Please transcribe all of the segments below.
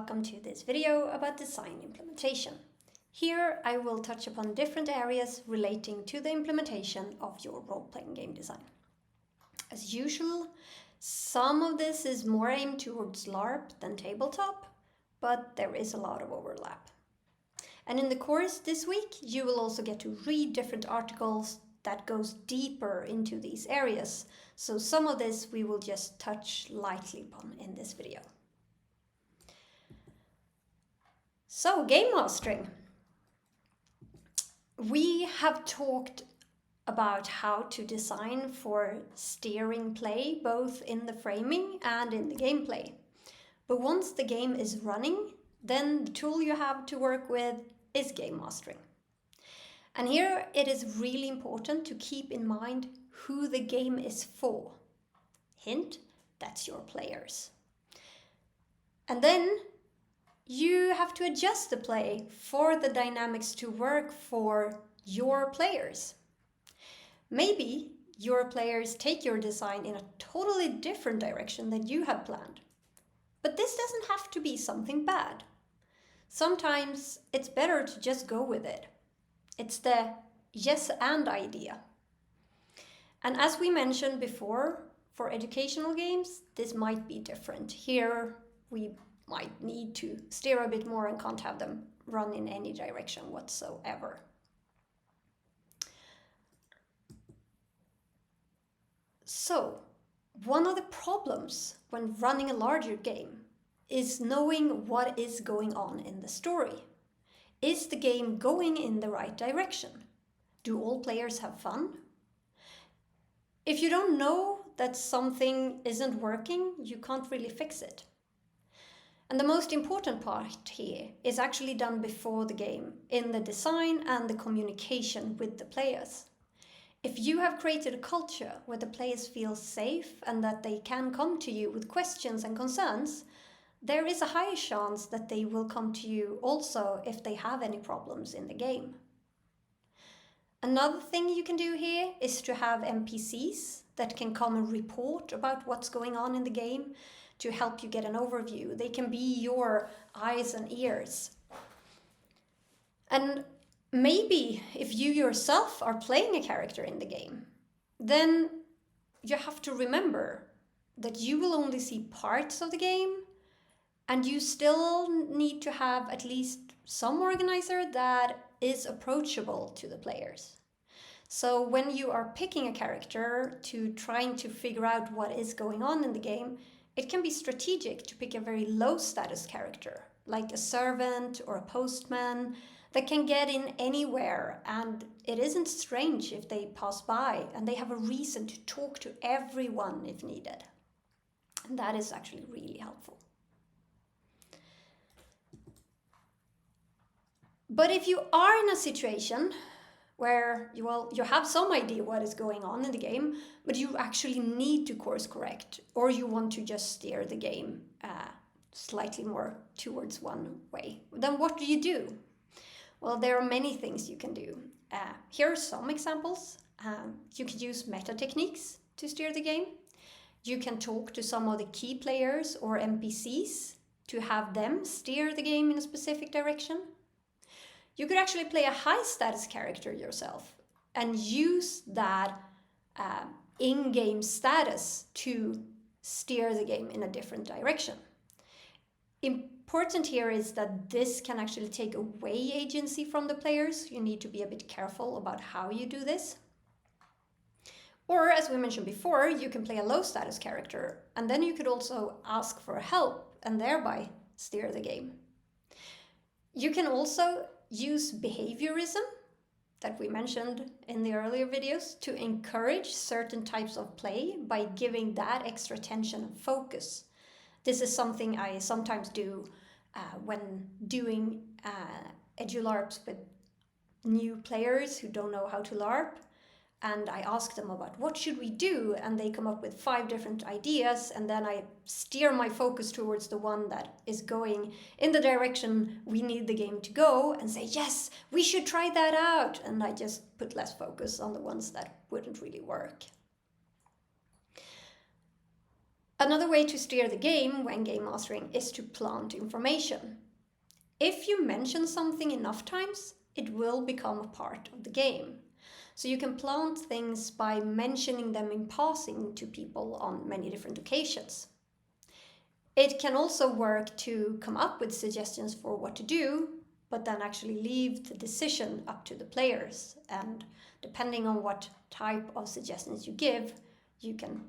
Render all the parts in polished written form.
welcome to this video about design implementation. Here I will touch upon different areas relating to the implementation of your role-playing game design. As usual, some of this is more aimed towards LARP than tabletop, but there is a lot of overlap. And in the course this week, you will also get to read different articles that goes deeper into these areas. So some of this we will just touch lightly upon in this video. So, game mastering. We have talked about how to design for steering play, both in the framing and in the gameplay. But once the game is running, then the tool you have to work with is game mastering. And here it is really important to keep in mind who the game is for. Hint, that's your players. And then you have to adjust the play for the dynamics to work for your players. Maybe your players take your design in a totally different direction than you had planned. But this doesn't have to be something bad. Sometimes it's better to just go with it. It's the yes and idea. And as we mentioned before, for educational games, this might be different. Here we might need to steer a bit more and can't have them run in any direction whatsoever. So, one of the problems when running a larger game is knowing what is going on in the story. Is the game going in the right direction? Do all players have fun? If you don't know that something isn't working, you can't really fix it. And the most important part here is actually done before the game, in the design and the communication with the players. If you have created a culture where the players feel safe and that they can come to you with questions and concerns, there is a high chance that they will come to you also if they have any problems in the game. Another thing you can do here is to have NPCs that can come and report about what's going on in the game to help you get an overview. They can be your eyes and ears. And maybe if you yourself are playing a character in the game, then you have to remember that you will only see parts of the game, and you still need to have at least some organizer that is approachable to the players. So when you are picking a character to trying to figure out what is going on in the game, it can be strategic to pick a very low status character, like a servant or a postman, that can get in anywhere, and it isn't strange if they pass by and they have a reason to talk to everyone if needed. And that is actually really helpful. But if you are in a situation where you have some idea what is going on in the game, but you actually need to course correct, or you want to just steer the game slightly more towards one way, then what do? Well, there are many things you can do. Here are some examples. You can use meta techniques to steer the game. You can talk to some of the key players or NPCs to have them steer the game in a specific direction. You could actually play a high status character yourself and use that in-game status to steer the game in a different direction. Important here is that this can actually take away agency from the players. You need to be a bit careful about how you do this. Or, as we mentioned before, you can play a low status character, and then you could also ask for help and thereby steer the game. You can also use behaviorism that we mentioned in the earlier videos to encourage certain types of play by giving that extra attention and focus. This is something I sometimes do when doing edu-larps with new players who don't know how to LARP. And I ask them about what should we do, and they come up with 5 different ideas, and then I steer my focus towards the one that is going in the direction we need the game to go and say, yes, we should try that out. And I just put less focus on the ones that wouldn't really work. Another way to steer the game when game mastering is to plant information. If you mention something enough times, it will become a part of the game. So you can plant things by mentioning them in passing to people on many different occasions. It can also work to come up with suggestions for what to do, but then actually leave the decision up to the players. And depending on what type of suggestions you give, you can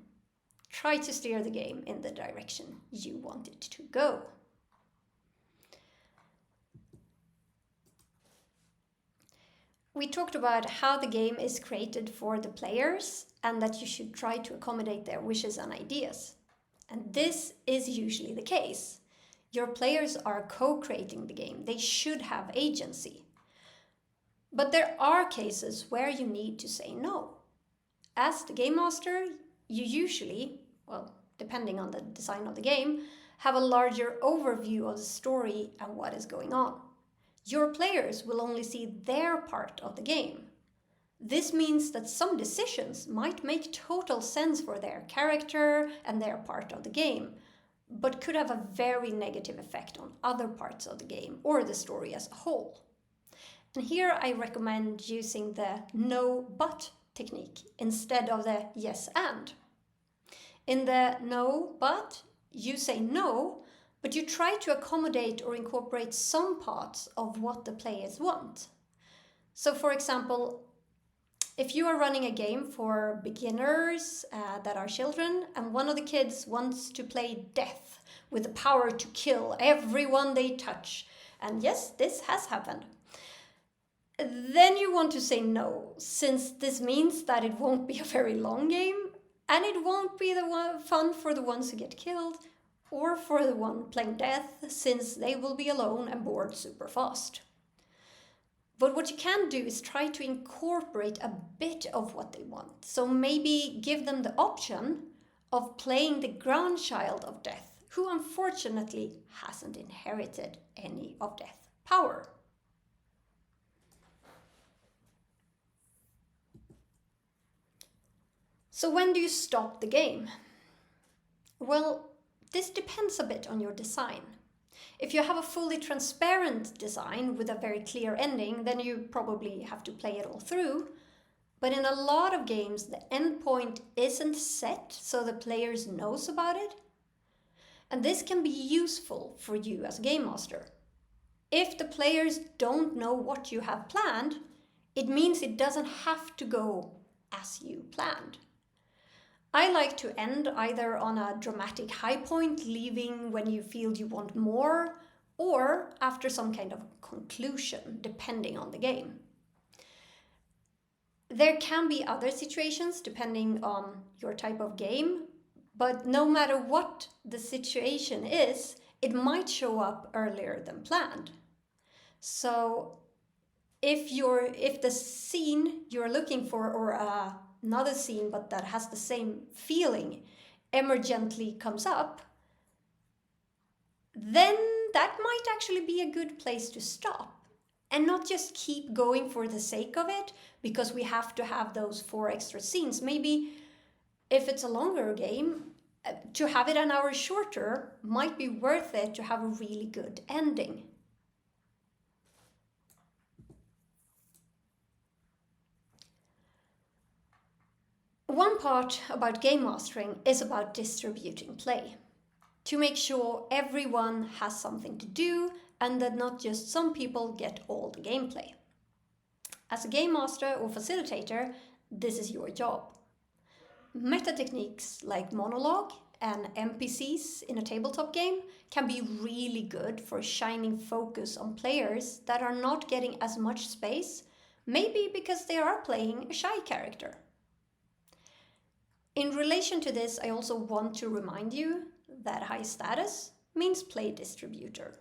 try to steer the game in the direction you want it to go. We talked about how the game is created for the players and that you should try to accommodate their wishes and ideas. And this is usually the case. Your players are co-creating the game. They should have agency. But there are cases where you need to say no. As the game master, you usually, well, depending on the design of the game, have a larger overview of the story and what is going on. Your players will only see their part of the game. This means that some decisions might make total sense for their character and their part of the game, but could have a very negative effect on other parts of the game or the story as a whole. And here I recommend using the no but technique instead of the yes and. In the no but, you say no, but you try to accommodate or incorporate some parts of what the players want. So for example, if you are running a game for beginners that are children and one of the kids wants to play death with the power to kill everyone they touch, and yes, this has happened, then you want to say no, since this means that it won't be a very long game and it won't be fun for the ones who get killed or for the one playing death, since they will be alone and bored super fast. But what you can do is try to incorporate a bit of what they want. So maybe give them the option of playing the grandchild of death, who unfortunately hasn't inherited any of death's power. So when do you stop the game? Well, this depends a bit on your design. If you have a fully transparent design with a very clear ending, then you probably have to play it all through. But in a lot of games, the endpoint isn't set so the players knows about it. And this can be useful for you as a game master. If the players don't know what you have planned, it means it doesn't have to go as you planned. I like to end either on a dramatic high point, leaving when you feel you want more, or after some kind of conclusion, depending on the game. There can be other situations depending on your type of game, but no matter what the situation is, it might show up earlier than planned. So if the scene you're looking for, or another scene but that has the same feeling, emergently comes up, then that might actually be a good place to stop and not just keep going for the sake of it because we have to have those 4 extra scenes. Maybe if it's a longer game, to have it an hour shorter might be worth it to have a really good ending. One part about game mastering is about distributing play, to make sure everyone has something to do and that not just some people get all the gameplay. As a game master or facilitator, this is your job. Meta techniques like monologue and NPCs in a tabletop game can be really good for shining focus on players that are not getting as much space, maybe because they are playing a shy character. In relation to this, I also want to remind you that high status means play distributor.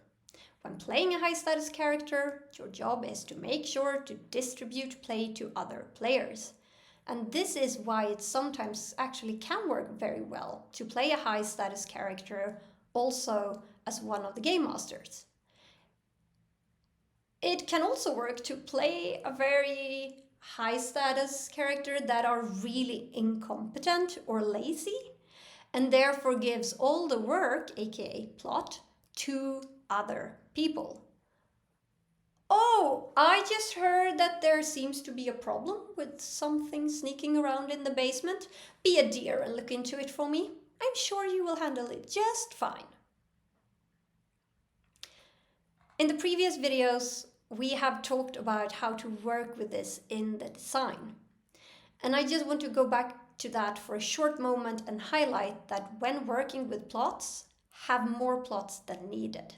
When playing a high status character, your job is to make sure to distribute play to other players. And this is why it sometimes actually can work very well to play a high status character also as one of the game masters. It can also work to play a very high status character that are really incompetent or lazy, and therefore gives all the work, aka plot, to other people. Oh, I just heard that there seems to be a problem with something sneaking around in the basement. Be a dear and look into it for me. I'm sure you will handle it just fine. In the previous videos, we have talked about how to work with this in the design. And I just want to go back to that for a short moment and highlight that when working with plots, have more plots than needed.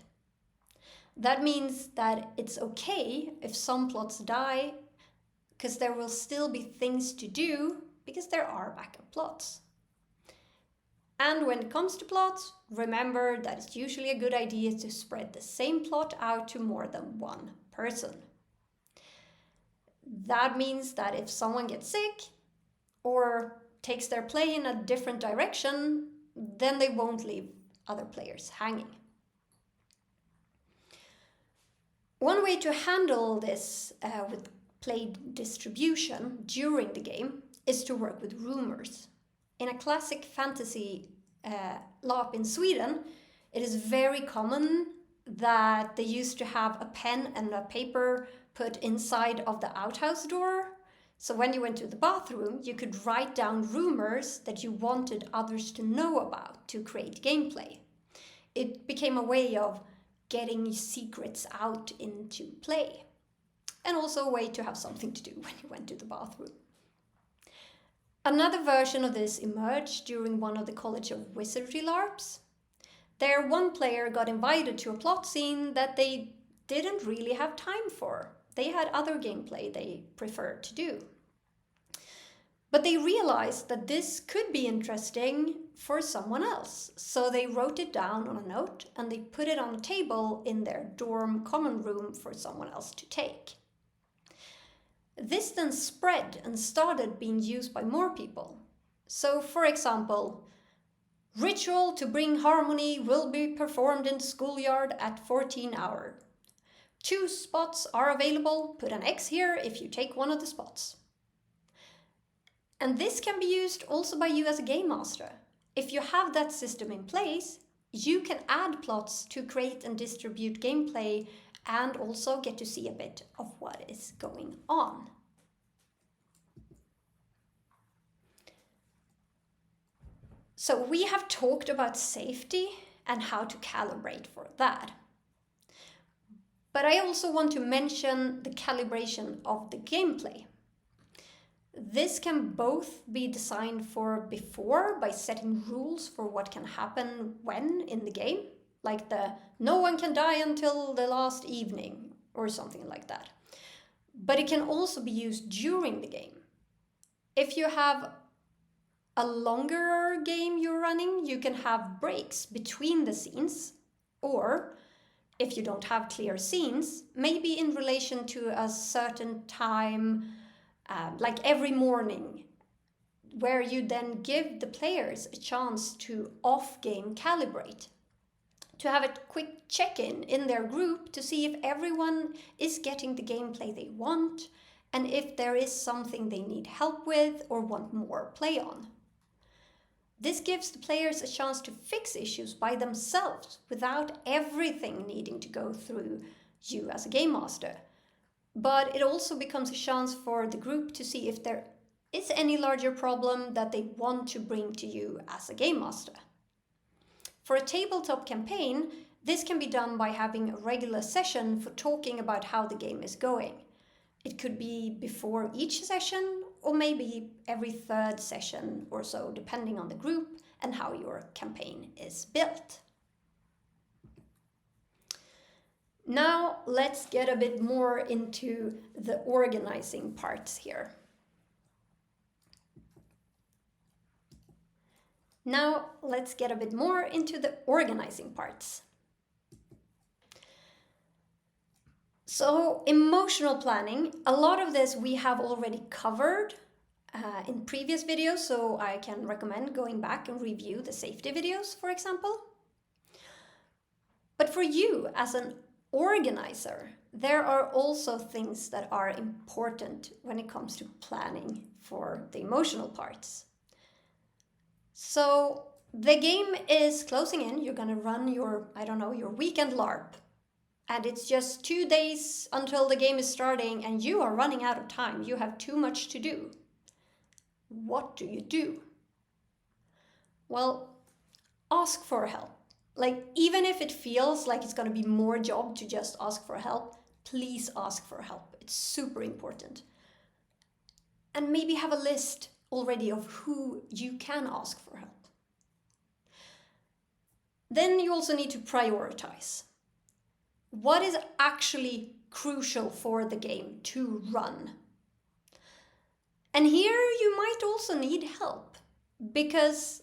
That means that it's okay if some plots die, because there will still be things to do, because there are backup plots. And when it comes to plots, remember that it's usually a good idea to spread the same plot out to more than one person. That means that if someone gets sick or takes their play in a different direction, then they won't leave other players hanging. One way to handle this with play distribution during the game is to work with rumors. In a classic fantasy LARP in Sweden, it is very common that they used to have a pen and a paper put inside of the outhouse door. So when you went to the bathroom, you could write down rumors that you wanted others to know about to create gameplay. It became a way of getting secrets out into play, and also a way to have something to do when you went to the bathroom. Another version of this emerged during one of the College of Wizardry LARPs. There, one player got invited to a plot scene that they didn't really have time for. They had other gameplay they preferred to do. But they realized that this could be interesting for someone else, so they wrote it down on a note and they put it on a table in their dorm common room for someone else to take. This then spread and started being used by more people. So, for example, ritual to bring harmony will be performed in the schoolyard at 14 hours. 2 spots are available, put an X here if you take one of the spots. And this can be used also by you as a game master. If you have that system in place, you can add plots to create and distribute gameplay and also get to see a bit of what is going on. So we have talked about safety and how to calibrate for that. But I also want to mention the calibration of the gameplay. This can both be designed for before by setting rules for what can happen when in the game, like the no one can die until the last evening or something like that. But it can also be used during the game. If you have a longer game you're running, you can have breaks between the scenes, or if you don't have clear scenes, maybe in relation to a certain time, like every morning, where you then give the players a chance to off-game calibrate, to have a quick check-in in their group to see if everyone is getting the gameplay they want and if there is something they need help with or want more play on. This gives the players a chance to fix issues by themselves without everything needing to go through you as a game master. But it also becomes a chance for the group to see if there is any larger problem that they want to bring to you as a game master. For a tabletop campaign, this can be done by having a regular session for talking about how the game is going. It could be before each session, or maybe every 3rd session or so, depending on the group and how your campaign is built. Now let's get a bit more into the organizing parts here. So emotional planning, a lot of this we have already covered in previous videos, so I can recommend going back and review the safety videos, for example. But for you as an organizer, there are also things that are important when it comes to planning for the emotional parts. So the game is closing in. You're going to run your, your weekend LARP. And it's just 2 days until the game is starting and you are running out of time. You have too much to do. What do you do? Well, ask for help. Like, even if it feels like it's going to be more job to just ask for help, please ask for help. It's super important. And maybe have a list already of who you can ask for help. Then you also need to prioritize. What is actually crucial for the game to run? And here you might also need help, because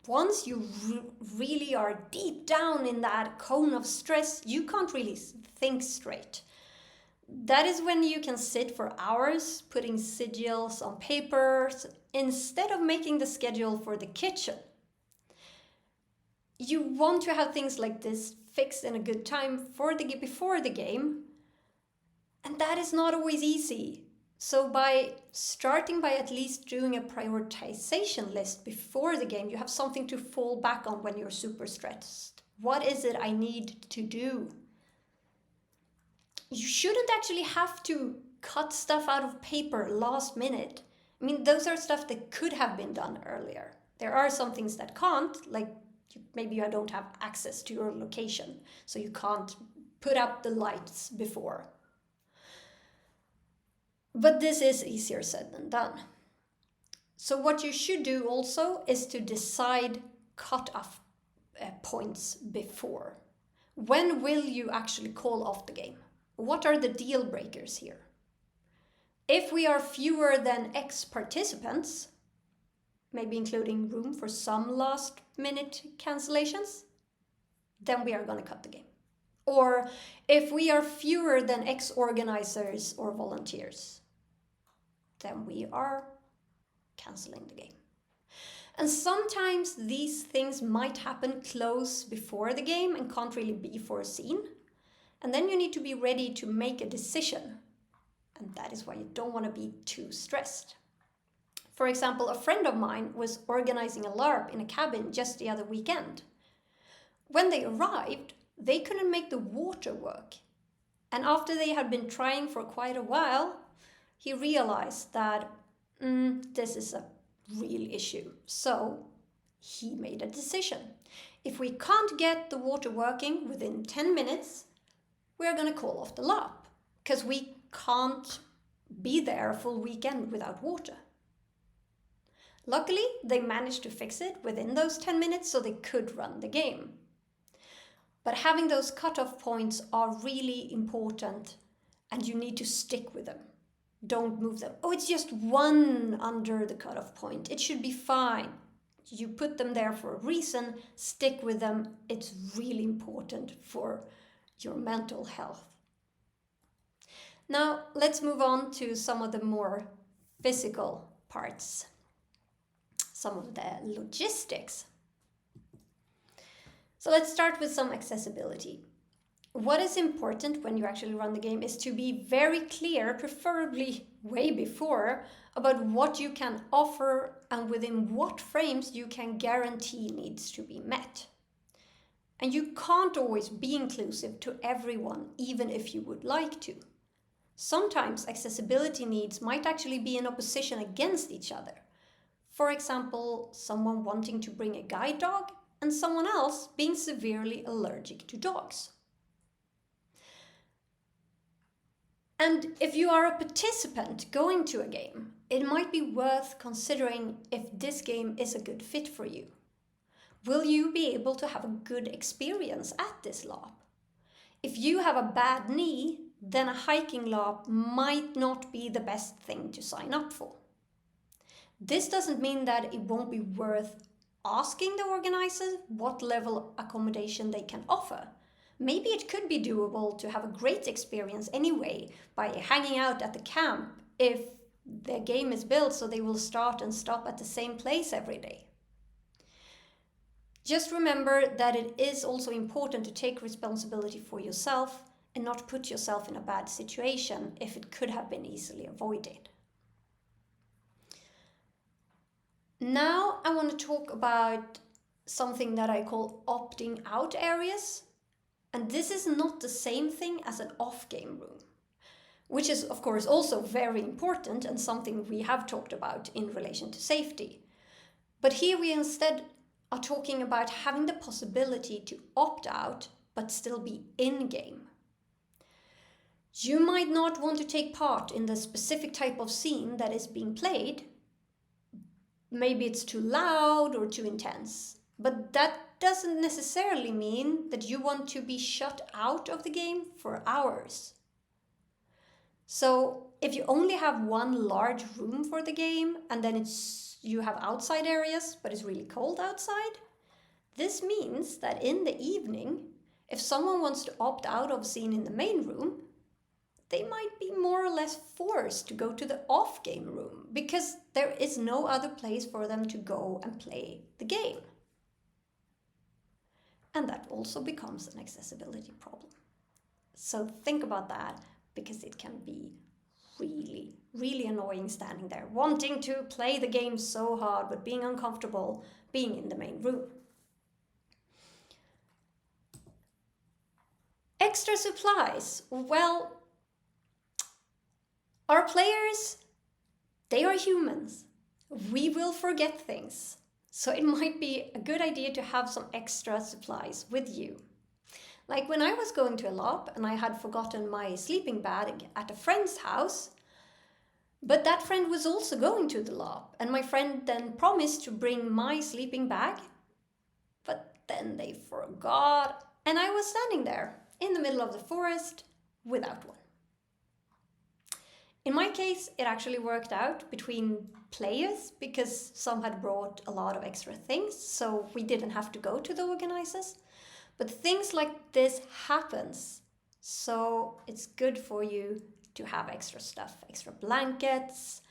once you really are deep down in that cone of stress, you can't really think straight. That is when you can sit for hours putting sigils on paper instead of making the schedule for the kitchen. You want to have things like this fixed in a good time before the game, and that is not always easy. So by starting by at least doing a prioritization list before the game, you have something to fall back on when you're super stressed. What is it I need to do? You shouldn't actually have to cut stuff out of paper last minute. I mean, those are stuff that could have been done earlier. There are some things that can't, like maybe you don't have access to your location, so you can't put up the lights before. But this is easier said than done. So what you should do also is to decide cut-off points before. When will you actually call off the game? What are the deal breakers here? If we are fewer than X participants, maybe including room for some last minute cancellations, then we are going to cut the game. Or if we are fewer than X organizers or volunteers, then we are canceling the game. And sometimes these things might happen close before the game and can't really be foreseen. And then you need to be ready to make a decision. And that is why you don't want to be too stressed. For example, a friend of mine was organizing a LARP in a cabin just the other weekend. When they arrived, they couldn't make the water work. And after they had been trying for quite a while, he realized that this is a real issue. So he made a decision. If we can't get the water working within 10 minutes, we're going to call off the LARP, because we can't be there a full weekend without water. Luckily, they managed to fix it within those 10 minutes so they could run the game. But having those cutoff points are really important, and you need to stick with them. Don't move them. Oh, it's just one under the cutoff point. It should be fine. You put them there for a reason. Stick with them. It's really important for your mental health. Now, let's move on to some of the more physical parts. Some of the logistics. So let's start with some accessibility. What is important when you actually run the game is to be very clear, preferably way before, about what you can offer and within what frames you can guarantee needs to be met. And you can't always be inclusive to everyone, even if you would like to. Sometimes accessibility needs might actually be in opposition against each other. For example, someone wanting to bring a guide dog and someone else being severely allergic to dogs. And if you are a participant going to a game, it might be worth considering if this game is a good fit for you. Will you be able to have a good experience at this LARP? If you have a bad knee, then a hiking LARP might not be the best thing to sign up for. This doesn't mean that it won't be worth asking the organizers what level of accommodation they can offer. Maybe it could be doable to have a great experience anyway by hanging out at the camp if the game is built so they will start and stop at the same place every day. Just remember that it is also important to take responsibility for yourself and not put yourself in a bad situation if it could have been easily avoided. Now I want to talk about something that I call opting out areas. And this is not the same thing as an off-game room, which is of course also very important and something we have talked about in relation to safety. But here we instead are talking about having the possibility to opt out but still be in-game. You might not want to take part in the specific type of scene that is being played. Maybe it's too loud or too intense, but that doesn't necessarily mean that you want to be shut out of the game for hours. So if you only have one large room for the game and then you have outside areas but it's really cold outside, this means that in the evening, if someone wants to opt out of scene in the main room, they might be more or less forced to go to the off-game room because there is no other place for them to go and play the game. And that also becomes an accessibility problem. So think about that, because it can be really, really annoying standing there, wanting to play the game so hard, but being uncomfortable being in the main room. Extra supplies. Well, our players, they are humans. We will forget things. So it might be a good idea to have some extra supplies with you. Like when I was going to a LARP and I had forgotten my sleeping bag at a friend's house, but that friend was also going to the LARP, and my friend then promised to bring my sleeping bag, but then they forgot, and I was standing there in the middle of the forest without one. In my case, it actually worked out between players because some had brought a lot of extra things, so we didn't have to go to the organizers. But things like this happens, so it's good for you to have extra stuff, extra blankets,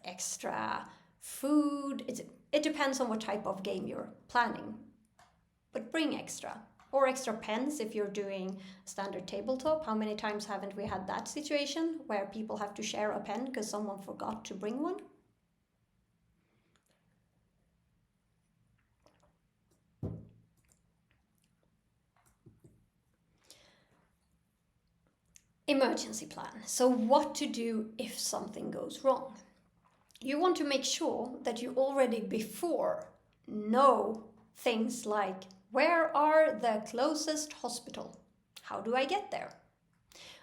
extra food. It depends on what type of game you're planning, but bring extra. Or extra pens if you're doing standard tabletop. How many times haven't we had that situation where people have to share a pen because someone forgot to bring one? Emergency plan. So what to do if something goes wrong? You want to make sure that you already before know things like, where are the closest hospital? How do I get there?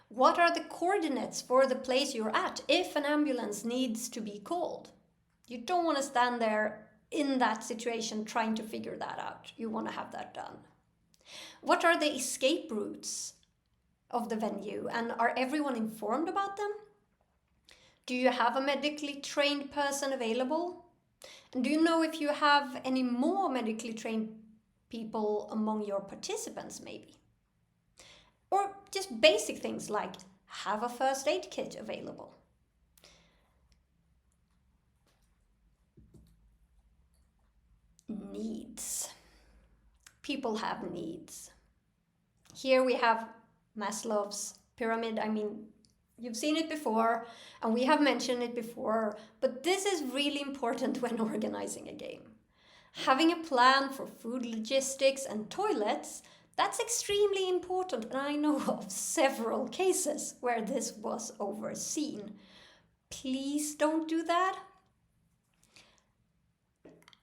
What are the coordinates for the place you're at if an ambulance needs to be called? You don't want to stand there in that situation trying to figure that out. You want to have that done. What are the escape routes of the venue, and are everyone informed about them? Do you have a medically trained person available? And do you know if you have any more medically trained people among your participants maybe? Or just basic things like have a first aid kit available. Needs. People have needs. Here we have Maslow's pyramid. I mean, you've seen it before and we have mentioned it before, but this is really important when organizing a game. Having a plan for food logistics and toilets, that's extremely important, and I know of several cases where this was overseen. Please don't do that.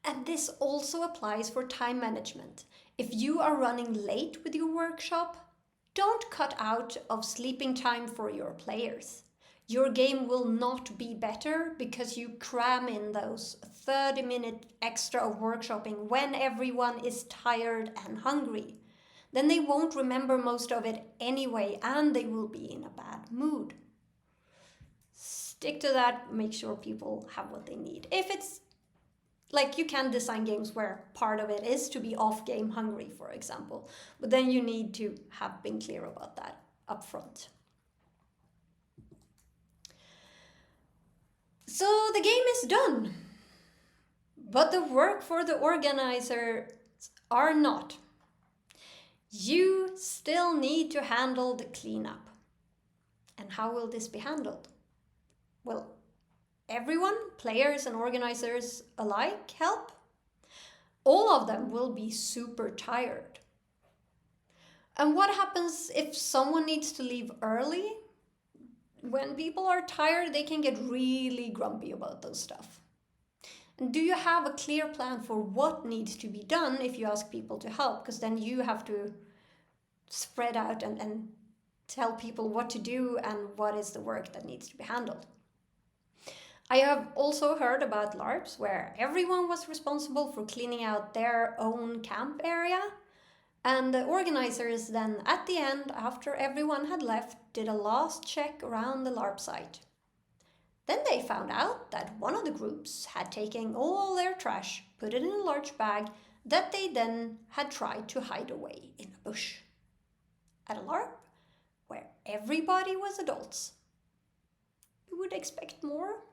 And this also applies for time management. If you are running late with your workshop, don't cut out of sleeping time for your players. Your game will not be better because you cram in those 30-minute extra of workshopping when everyone is tired and hungry. Then they won't remember most of it anyway, and they will be in a bad mood. Stick to that, make sure people have what they need. If it's like, you can design games where part of it is to be off-game hungry, for example, but then you need to have been clear about that up front. So the game is done, but the work for the organizers are not. You still need to handle the cleanup. And how will this be handled? Well, everyone, players and organizers alike, help, all of them will be super tired. And what happens if someone needs to leave early? When people are tired, they can get really grumpy about those stuff. And do you have a clear plan for what needs to be done if you ask people to help? Because then you have to spread out and tell people what to do and what is the work that needs to be handled. I have also heard about LARPs where everyone was responsible for cleaning out their own camp area, and the organizers then at the end, after everyone had left, did a last check around the LARP site. Then they found out that one of the groups had taken all their trash, put it in a large bag that they then had tried to hide away in a bush. At a LARP where everybody was adults. You would expect more.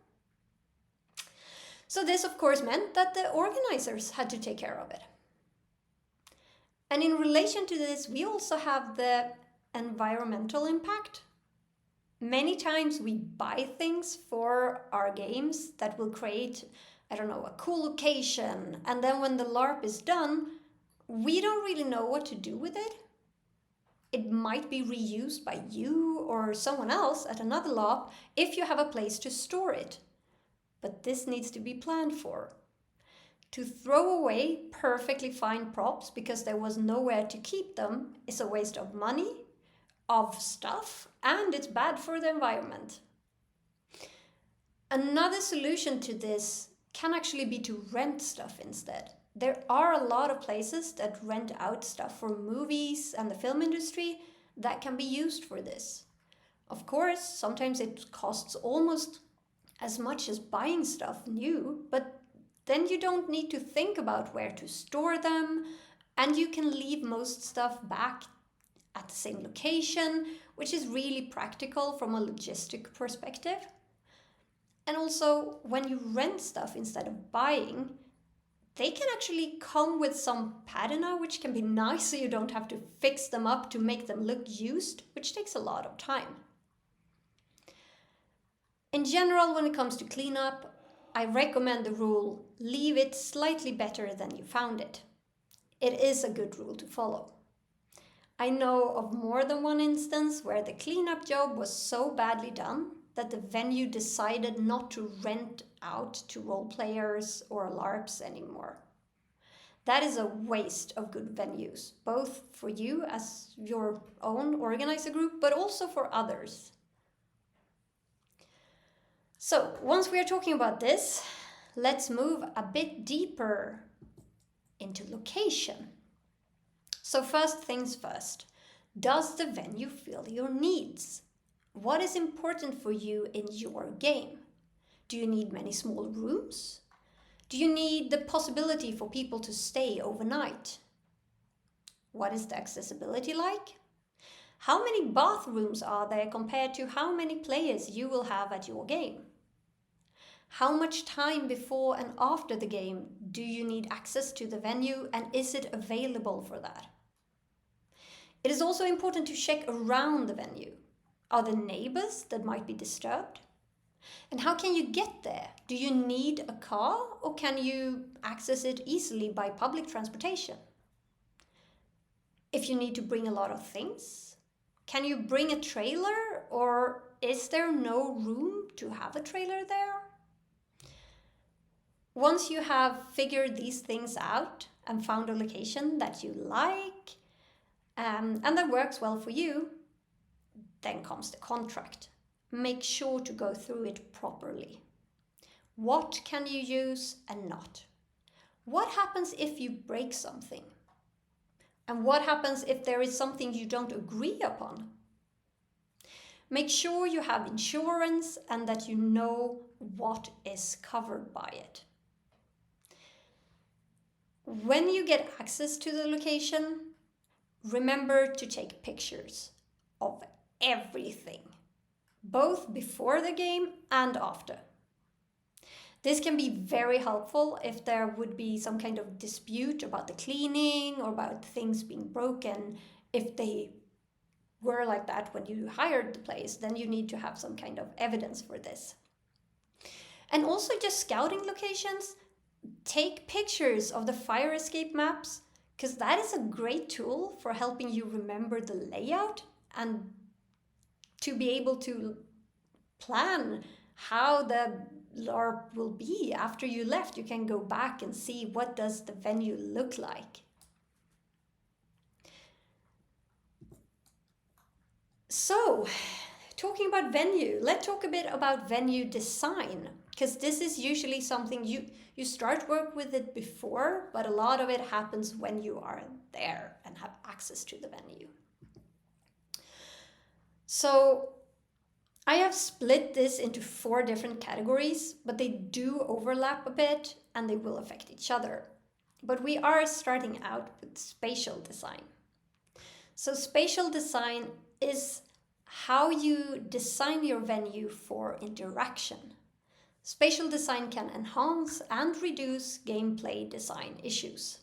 So this of course meant that the organizers had to take care of it. And in relation to this, we also have the environmental impact. Many times we buy things for our games that will create, a cool location. And then when the LARP is done, we don't really know what to do with it. It might be reused by you or someone else at another LARP if you have a place to store it. But this needs to be planned for. To throw away perfectly fine props because there was nowhere to keep them is a waste of money, of stuff, and it's bad for the environment. Another solution to this can actually be to rent stuff instead. There are a lot of places that rent out stuff for movies and the film industry that can be used for this. Of course, sometimes it costs almost as much as buying stuff new, but then you don't need to think about where to store them, and you can leave most stuff back at the same location, which is really practical from a logistic perspective. And also, when you rent stuff instead of buying, they can actually come with some patina, which can be nice so you don't have to fix them up to make them look used, which takes a lot of time. In general, when it comes to cleanup, I recommend the rule, leave it slightly better than you found it. It is a good rule to follow. I know of more than one instance where the cleanup job was so badly done that the venue decided not to rent out to role players or LARPs anymore. That is a waste of good venues, both for you as your own organizer group, but also for others. So once we are talking about this, let's move a bit deeper into location. So first things first, does the venue fill your needs? What is important for you in your game? Do you need many small rooms? Do you need the possibility for people to stay overnight? What is the accessibility like? How many bathrooms are there compared to how many players you will have at your game? How much time before and after the game do you need access to the venue, and is it available for that? It is also important to check around the venue. Are there neighbors that might be disturbed? And how can you get there? Do you need a car, or can you access it easily by public transportation? If you need to bring a lot of things, can you bring a trailer, or is there no room to have a trailer there? Once you have figured these things out and found a location that you like and that works well for you, then comes the contract. Make sure to go through it properly. What can you use and not? What happens if you break something? And what happens if there is something you don't agree upon? Make sure you have insurance and that you know what is covered by it. When you get access to the location, remember to take pictures of everything, both before the game and after. This can be very helpful if there would be some kind of dispute about the cleaning or about things being broken. If they were like that when you hired the place, then you need to have some kind of evidence for this. And also just scouting locations. Take pictures of the fire escape maps, because that is a great tool for helping you remember the layout and to be able to plan how the LARP will be after you left. You can go back and see what does the venue look like. So, talking about venue, let's talk a bit about venue design, because this is usually something you start work with it before, but a lot of it happens when you are there and have access to the venue. So I have split this into 4 different categories, but they do overlap a bit and they will affect each other. But we are starting out with spatial design. So spatial design is how you design your venue for interaction. Spatial design can enhance and reduce gameplay design issues.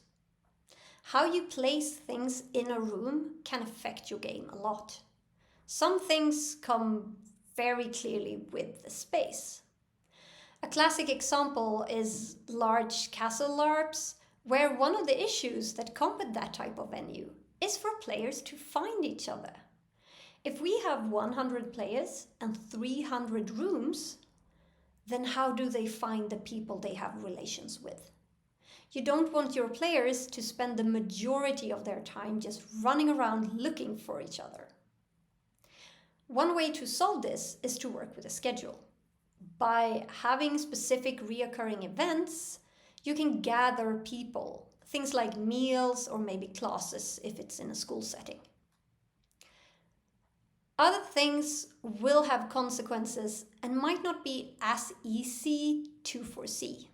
How you place things in a room can affect your game a lot. Some things come very clearly with the space. A classic example is large castle LARPs, where one of the issues that come with that type of venue is for players to find each other. If we have 100 players and 300 rooms, then how do they find the people they have relations with? You don't want your players to spend the majority of their time just running around looking for each other. One way to solve this is to work with a schedule. By having specific reoccurring events, you can gather people, things like meals or maybe classes if it's in a school setting. Other things will have consequences and might not be as easy to foresee.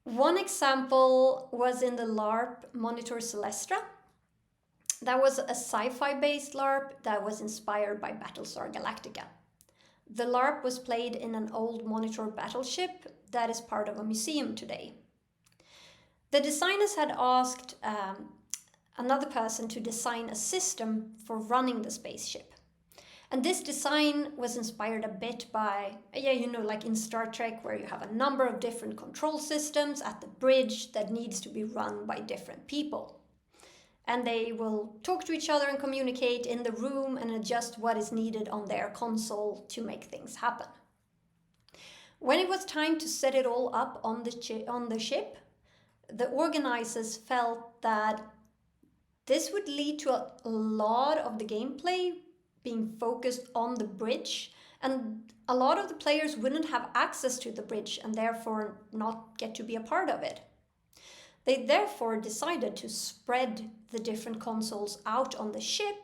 One example was in the LARP Monitor Celestra. That was a sci-fi based LARP that was inspired by Battlestar Galactica. The LARP was played in an old Monitor battleship that is part of a museum today. The designers had asked another person to design a system for running the spaceship. And this design was inspired a bit by, like in Star Trek, where you have a number of different control systems at the bridge that needs to be run by different people. And they will talk to each other and communicate in the room and adjust what is needed on their console to make things happen. When it was time to set it all up on the ship, the organizers felt that this would lead to a lot of the gameplay being focused on the bridge, and a lot of the players wouldn't have access to the bridge and therefore not get to be a part of it. They therefore decided to spread the different consoles out on the ship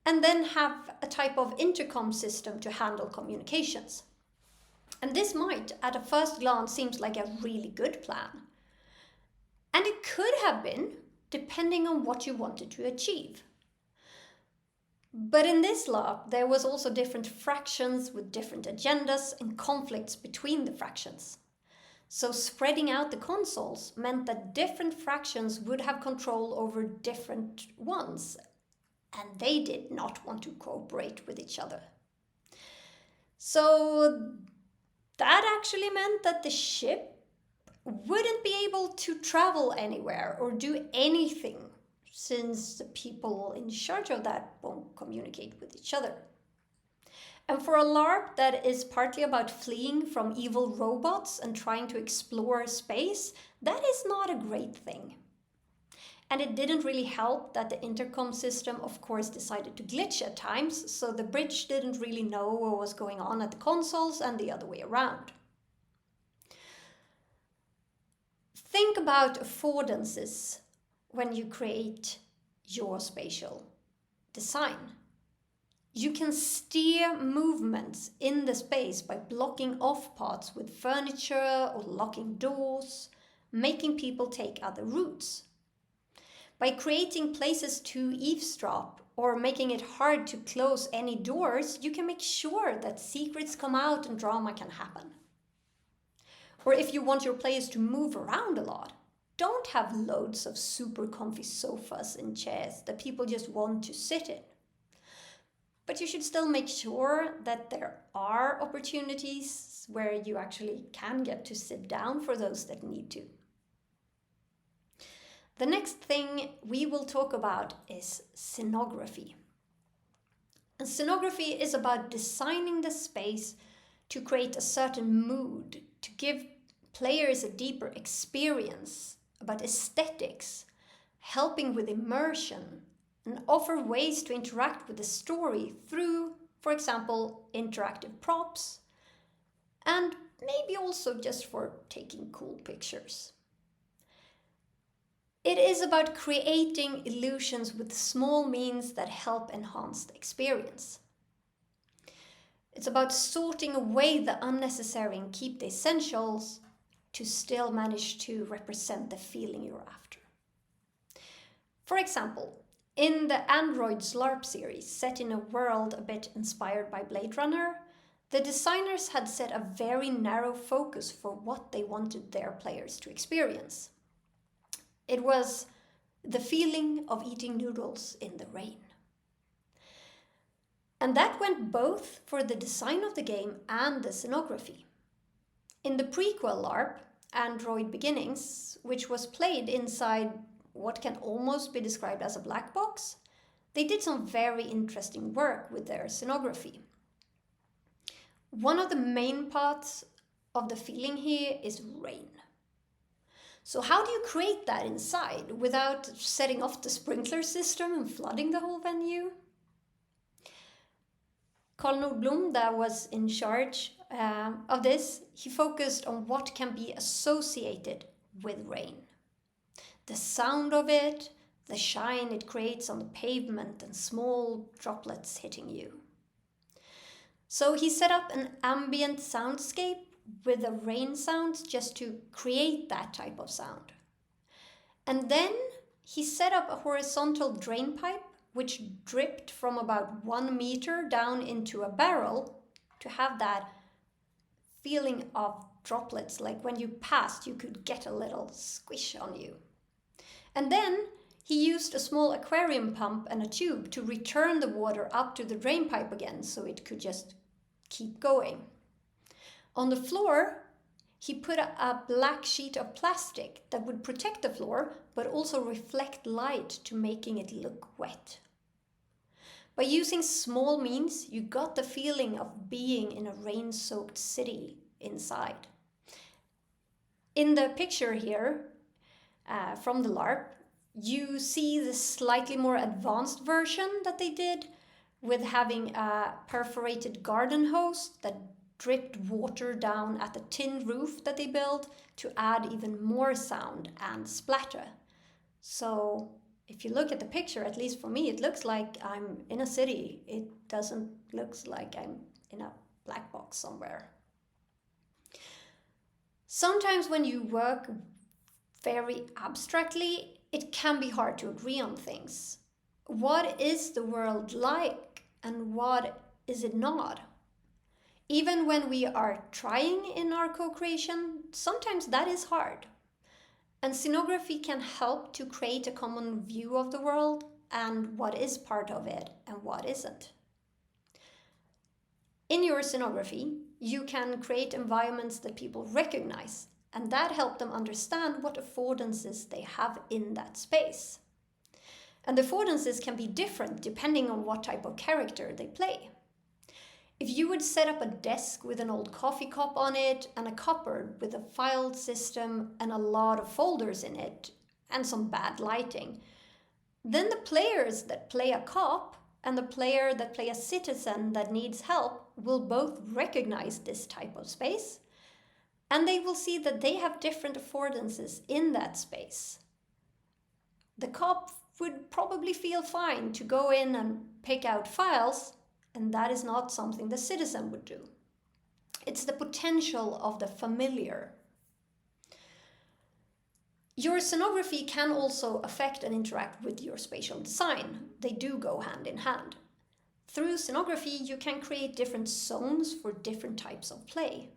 and then have a type of intercom system to handle communications. And this might, at a first glance, seems like a really good plan. And it could have been, depending on what you wanted to achieve. But in this LARP, there was also different fractions with different agendas and conflicts between the fractions. So spreading out the consoles meant that different fractions would have control over different ones, and they did not want to cooperate with each other. So that actually meant that the ship wouldn't be able to travel anywhere or do anything, since the people in charge of that won't communicate with each other. And for a LARP that is partly about fleeing from evil robots and trying to explore space, that is not a great thing. And it didn't really help that the intercom system, of course, decided to glitch at times, so the bridge didn't really know what was going on at the consoles and the other way around. Think about affordances when you create your spatial design. You can steer movements in the space by blocking off parts with furniture or locking doors, making people take other routes. By creating places to eavesdrop or making it hard to close any doors, you can make sure that secrets come out and drama can happen. Or if you want your players to move around a lot, don't have loads of super comfy sofas and chairs that people just want to sit in. but you should still make sure that there are opportunities where you actually can get to sit down for those that need to. The next thing we will talk about is scenography. And scenography is about designing the space to create a certain mood, to give players a deeper experience about aesthetics, helping with immersion, and offer ways to interact with the story through, for example, interactive props, and maybe also just for taking cool pictures. It is about creating illusions with small means that help enhance the experience. It's about sorting away the unnecessary and keep the essentials to still manage to represent the feeling you're after. For example, in the Android's LARP series, set in a world a bit inspired by Blade Runner, the designers had set a very narrow focus for what they wanted their players to experience. It was the feeling of eating noodles in the rain. And that went both for the design of the game and the scenography. In the prequel LARP, Android Beginnings, which was played inside what can almost be described as a black box, they did some very interesting work with their scenography. One of the main parts of the feeling here is rain. So how do you create that inside without setting off the sprinkler system and flooding the whole venue? Carl Nordblom, that was in charge of this, he focused on what can be associated with rain. The sound of it, the shine it creates on the pavement and small droplets hitting you. So he set up an ambient soundscape with the rain sounds just to create that type of sound. And then he set up a horizontal drain pipe which dripped from about 1 meter down into a barrel to have that feeling of droplets, like when you passed you could get a little squish on you. And then he used a small aquarium pump and a tube to return the water up to the drain pipe again so it could just keep going. On the floor, he put a black sheet of plastic that would protect the floor but also reflect light to making it look wet. By using small means, you got the feeling of being in a rain-soaked city inside. In the picture here from the LARP, you see the slightly more advanced version that they did with having a perforated garden hose that dripped water down at the tin roof that they built to add even more sound and splatter. So if you look at the picture, at least for me, it looks like I'm in a city. It doesn't look like I'm in a black box somewhere. Sometimes when you work very abstractly, it can be hard to agree on things. What is the world like and what is it not? Even when we are trying in our co-creation, sometimes that is hard. And scenography can help to create a common view of the world and what is part of it and what isn't. In your scenography, you can create environments that people recognize, and that helps them understand what affordances they have in that space. And the affordances can be different depending on what type of character they play. If you would set up a desk with an old coffee cup on it and a cupboard with a file system and a lot of folders in it and some bad lighting, then the players that play a cop and the player that play a citizen that needs help will both recognize this type of space, and they will see that they have different affordances in that space. The cop would probably feel fine to go in and pick out files, and that is not something the citizen would do. It's the potential of the familiar. Your scenography can also affect and interact with your spatial design. They do go hand in hand. Through scenography, you can create different zones for different types of play.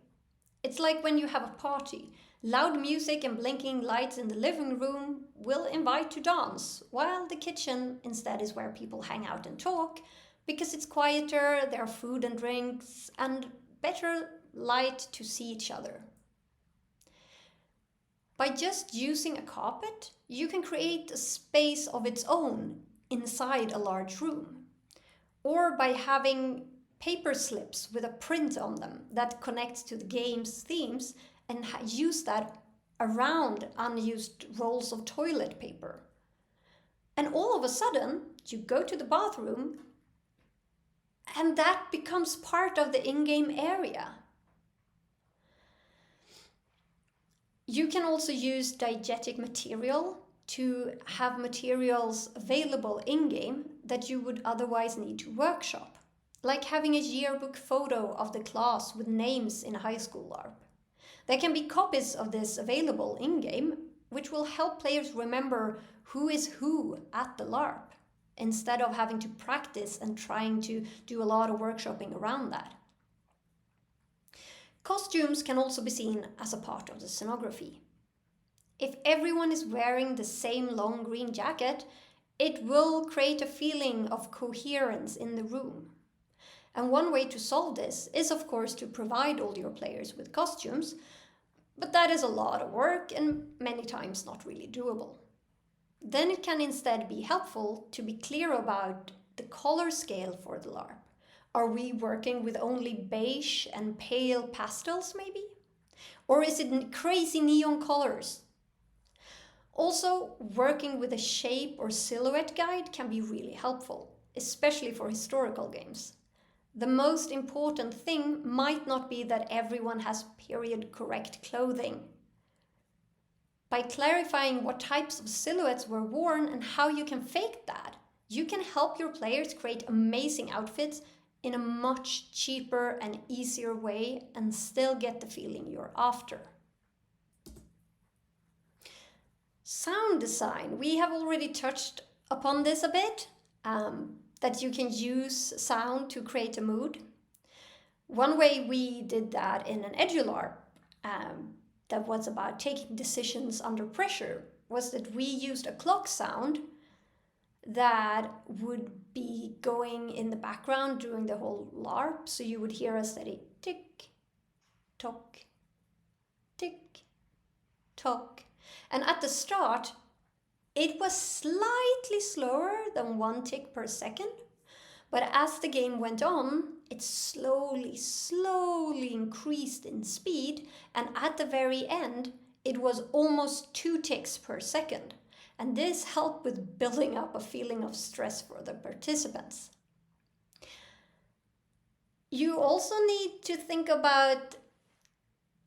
It's like when you have a party. Loud music and blinking lights in the living room will invite to dance, while the kitchen instead is where people hang out and talk, because it's quieter, there are food and drinks, and better light to see each other. By just using a carpet, you can create a space of its own inside a large room. Or by having paper slips with a print on them that connects to the game's themes and use that around unused rolls of toilet paper. And all of a sudden, you go to the bathroom and that becomes part of the in-game area. You can also use diegetic material to have materials available in-game that you would otherwise need to workshop, like having a yearbook photo of the class with names in a high school LARP. There can be copies of this available in-game, which will help players remember who is who at the LARP, instead of having to practice and trying to do a lot of workshopping around that. Costumes can also be seen as a part of the scenography. If everyone is wearing the same long green jacket, it will create a feeling of coherence in the room. And one way to solve this is, of course, to provide all your players with costumes, but that is a lot of work and many times not really doable. Then it can instead be helpful to be clear about the color scale for the LARP. Are we working with only beige and pale pastels maybe? Or is it crazy neon colors? Also, working with a shape or silhouette guide can be really helpful, especially for historical games. The most important thing might not be that everyone has period correct clothing. By clarifying what types of silhouettes were worn and how you can fake that, you can help your players create amazing outfits in a much cheaper and easier way and still get the feeling you're after. Sound design. We have already touched upon this a bit, that you can use sound to create a mood. One way we did that in an edu-larp that was about taking decisions under pressure was that we used a clock sound that would be going in the background during the whole LARP, so you would hear a steady tick, tock, tick, tock. And at the start, it was slightly slower than 1 tick per second, but as the game went on, it slowly increased in speed, and at the very end, it was almost 2 ticks per second. And this helped with building up a feeling of stress for the participants. You also need to think about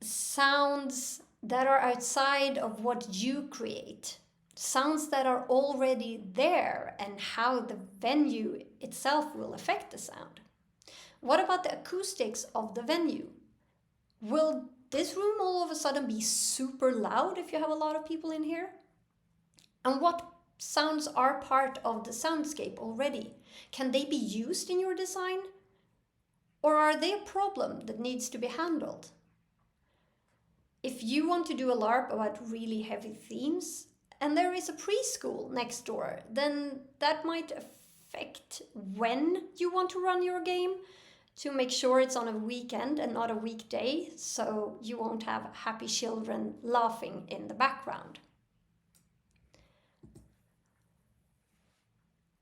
sounds that are outside of what you create. Sounds that are already there and how the venue itself will affect the sound. What about the acoustics of the venue? Will this room all of a sudden be super loud if you have a lot of people in here? And what sounds are part of the soundscape already? Can they be used in your design? Or are they a problem that needs to be handled? If you want to do a LARP about really heavy themes, and there is a preschool next door, then that might affect when you want to run your game to make sure it's on a weekend and not a weekday, so you won't have happy children laughing in the background.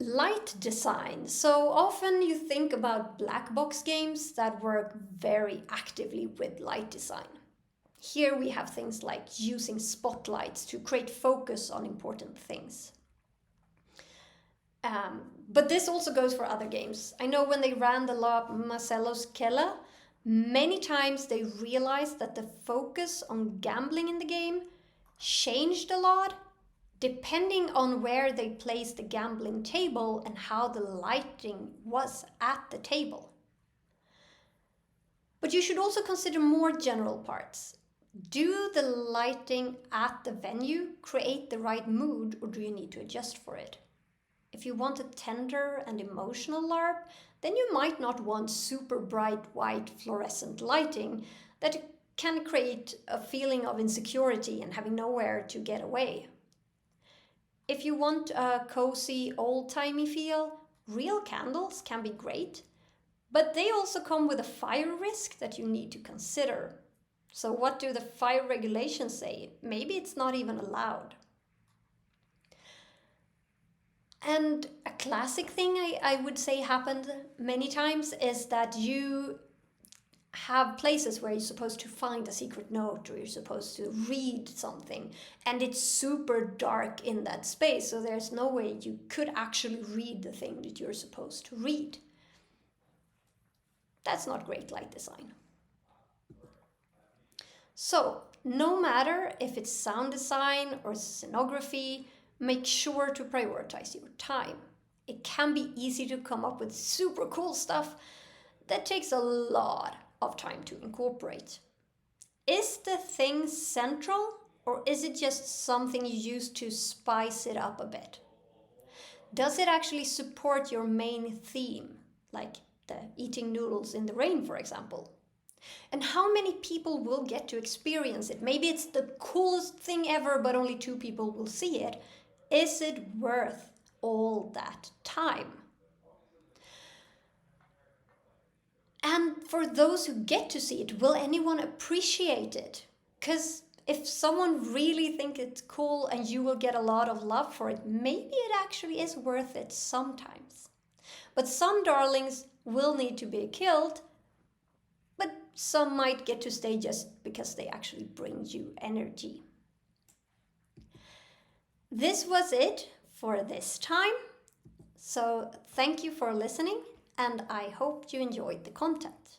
Light design. So often you think about black box games that work very actively with light design. Here we have things like using spotlights to create focus on important things. But this also goes for other games. I know when they ran the LARP Marcello's Keller, many times they realized that the focus on gambling in the game changed a lot depending on where they placed the gambling table and how the lighting was at the table. But you should also consider more general parts. Do the lighting at the venue create the right mood, or do you need to adjust for it? If you want a tender and emotional LARP, then you might not want super bright white fluorescent lighting that can create a feeling of insecurity and having nowhere to get away. If you want a cozy, old-timey feel, Real candles can be great, but they also come with a fire risk that you need to consider. So what do the fire regulations say? Maybe it's not even allowed. And a classic thing I would say happened many times is that you have places where you're supposed to find a secret note or you're supposed to read something, and it's super dark in that space, so there's no way you could actually read the thing that you're supposed to read. That's not great light design. So no matter if it's sound design or scenography, make sure to prioritize your time. It can be easy to come up with super cool stuff that takes a lot of time to incorporate. Is the thing central, or is it just something you use to spice it up a bit? Does it actually support your main theme, like the eating noodles in the rain, for example? And how many people will get to experience it? Maybe it's the coolest thing ever, but only 2 people will see it. Is it worth all that time? And for those who get to see it, will anyone appreciate it? Because if someone really thinks it's cool and you will get a lot of love for it, maybe it actually is worth it sometimes. But some darlings will need to be killed, but some might get to stay just because they actually bring you energy. This was it for this time. So thank you for listening, and I hope you enjoyed the content.